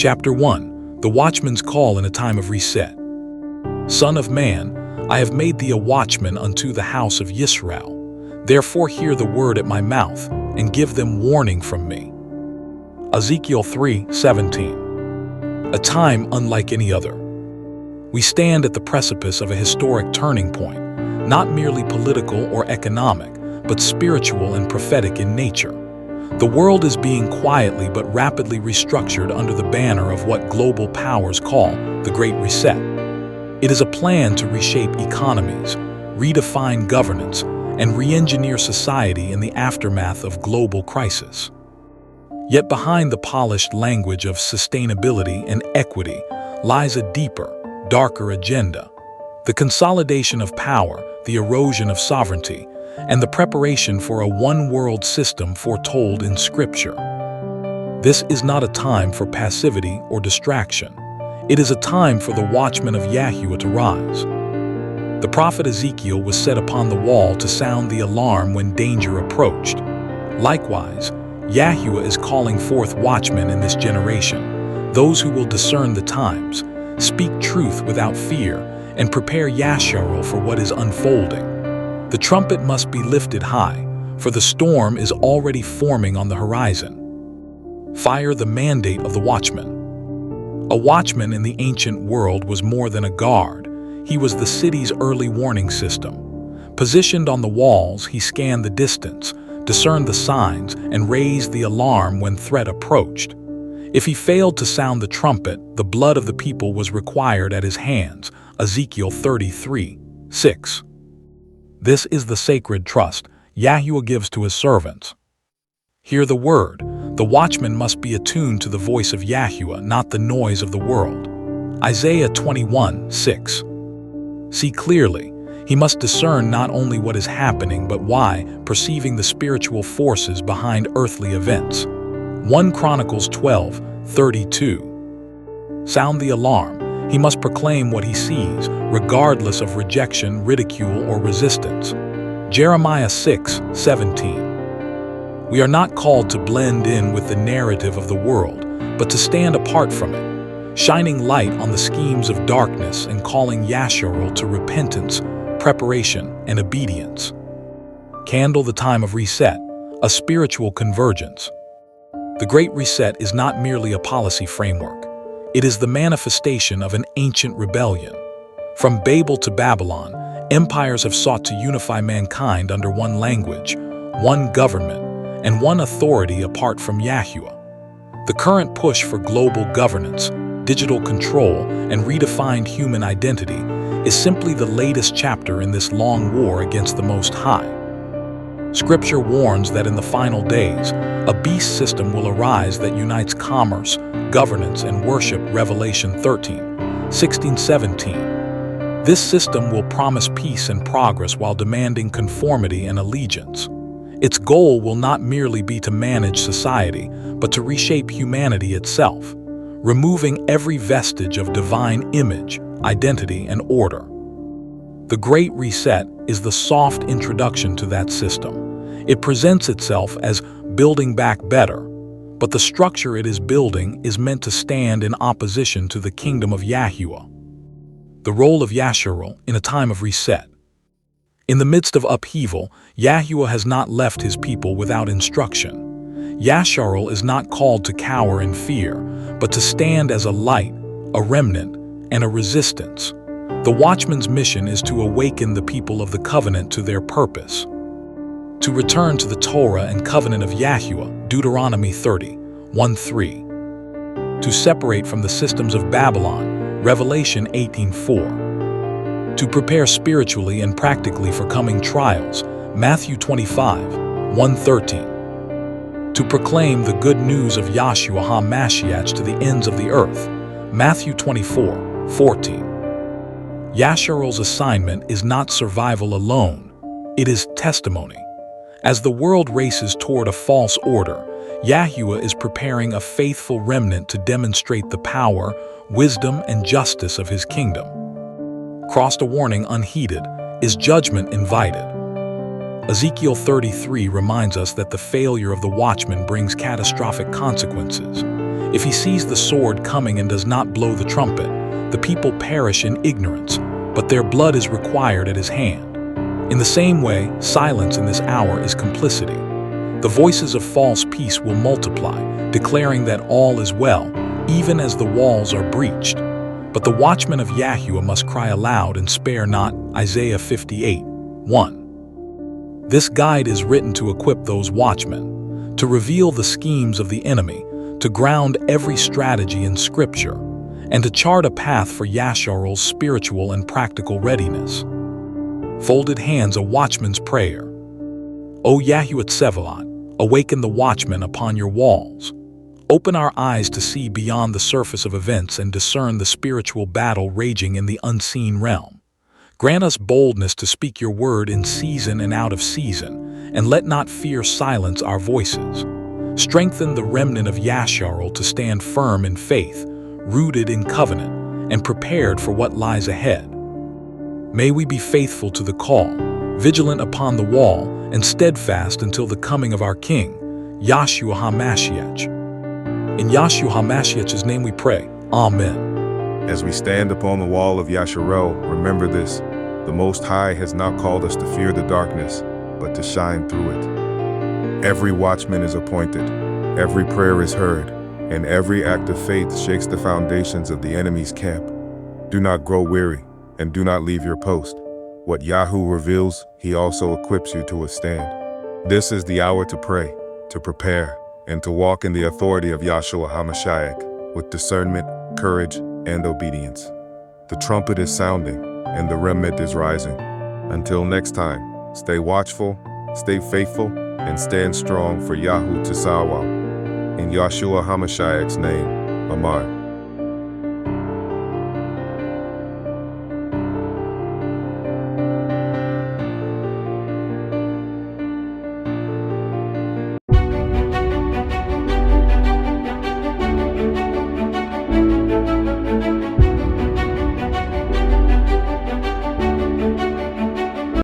Chapter 1. The Watchman's Call in a Time of Reset. Son of man, I have made thee a watchman unto the house of Yashar'el. Therefore hear the word at my mouth, and give them warning from me. Ezekiel 3:17. A time unlike any other. We stand at the precipice of a historic turning point, not merely political or economic, but spiritual and prophetic in nature. The world is being quietly but rapidly restructured under the banner of what global powers call the Great Reset. It is a plan to reshape economies, redefine governance, and re-engineer society in the aftermath of global crisis. Yet behind the polished language of sustainability and equity lies a deeper, darker agenda: the consolidation of power, the erosion of sovereignty, and the preparation for a one-world system foretold in Scripture. This is not a time for passivity or distraction. It is a time for the watchmen of Yahuah to rise. The prophet Ezekiel was set upon the wall to sound the alarm when danger approached. Likewise, Yahuah is calling forth watchmen in this generation, those who will discern the times, speak truth without fear, and prepare Yashar'el for what is unfolding. The trumpet must be lifted high, for the storm is already forming on the horizon. Fire the mandate of the watchman. A watchman in the ancient world was more than a guard. He was the city's early warning system. Positioned on the walls, he scanned the distance, discerned the signs, and raised the alarm when threat approached. If he failed to sound the trumpet, the blood of the people was required at his hands. Ezekiel 33:6. This is the sacred trust Yahuah gives to his servants. Hear the word. The watchman must be attuned to the voice of Yahuah, not the noise of the world. Isaiah 21:6. See clearly. He must discern not only what is happening but why, perceiving the spiritual forces behind earthly events. 1 Chronicles 12:32. Sound the alarm. He must proclaim what he sees, regardless of rejection, ridicule, or resistance. Jeremiah 6:17. We are not called to blend in with the narrative of the world, but to stand apart from it, shining light on the schemes of darkness and calling Yashar'el to repentance, preparation, and obedience. Candle the time of reset, a spiritual convergence. The Great Reset is not merely a policy framework. It is the manifestation of an ancient rebellion. From Babel to Babylon, empires have sought to unify mankind under one language, one government, and one authority apart from Yahuah. The current push for global governance, digital control, and redefined human identity is simply the latest chapter in this long war against the Most High. Scripture warns that in the final days, a beast system will arise that unites commerce, governance, and worship. Revelation 13:16-17. This system will promise peace and progress while demanding conformity and allegiance. Its goal will not merely be to manage society, but to reshape humanity itself, removing every vestige of divine image, identity, and order. The Great Reset is the soft introduction to that system. It presents itself as building back better, but the structure it is building is meant to stand in opposition to the kingdom of Yahuah. The role of Yashar'el in a time of reset. In the midst of upheaval, Yahuah has not left his people without instruction. Yashar'el is not called to cower in fear, but to stand as a light, a remnant, and a resistance. The watchman's mission is to awaken the people of the covenant to their purpose, to return to the Torah and covenant of Yahuah, Deuteronomy 30:1-3, to separate from the systems of Babylon, Revelation 18:4, to prepare spiritually and practically for coming trials, Matthew 25:1-13, to proclaim the good news of Yahshua HaMashiach to the ends of the earth, Matthew 24:14. Yashar'el's assignment is not survival alone, it is testimony. As the world races toward a false order, Yahuah is preparing a faithful remnant to demonstrate the power, wisdom, and justice of his kingdom. Crossed a warning unheeded, is judgment invited. Ezekiel 33 reminds us that the failure of the watchman brings catastrophic consequences. If he sees the sword coming and does not blow the trumpet, the people perish in ignorance, but their blood is required at his hand. In the same way, silence in this hour is complicity. The voices of false peace will multiply, declaring that all is well, even as the walls are breached. But the watchmen of Yahuah must cry aloud and spare not. Isaiah 58:1. This guide is written to equip those watchmen, to reveal the schemes of the enemy, to ground every strategy in Scripture, and to chart a path for Yashar'el's spiritual and practical readiness. Folded hands, a watchman's prayer. O Yahuah Tsevaot, awaken the watchmen upon your walls. Open our eyes to see beyond the surface of events and discern the spiritual battle raging in the unseen realm. Grant us boldness to speak your word in season and out of season, and let not fear silence our voices. Strengthen the remnant of Yashar'el to stand firm in faith, rooted in covenant, and prepared for what lies ahead. May we be faithful to the call, vigilant upon the wall, and steadfast until the coming of our King, Yahshua HaMashiach. In Yahshua HaMashiach's name we pray. Amen. As we stand upon the wall of Yashar'el, remember this: the Most High has not called us to fear the darkness, but to shine through it. Every watchman is appointed, every prayer is heard, and every act of faith shakes the foundations of the enemy's camp. Do not grow weary, and do not leave your post. What Yahuah reveals, he also equips you to withstand. This is the hour to pray, to prepare, and to walk in the authority of Yahshua HaMashiach with discernment, courage, and obedience. The trumpet is sounding, and the remnant is rising. Until next time, stay watchful, stay faithful, and stand strong for Yahuah Tsevaot. In Yahshua HaMashiach's name, Amen.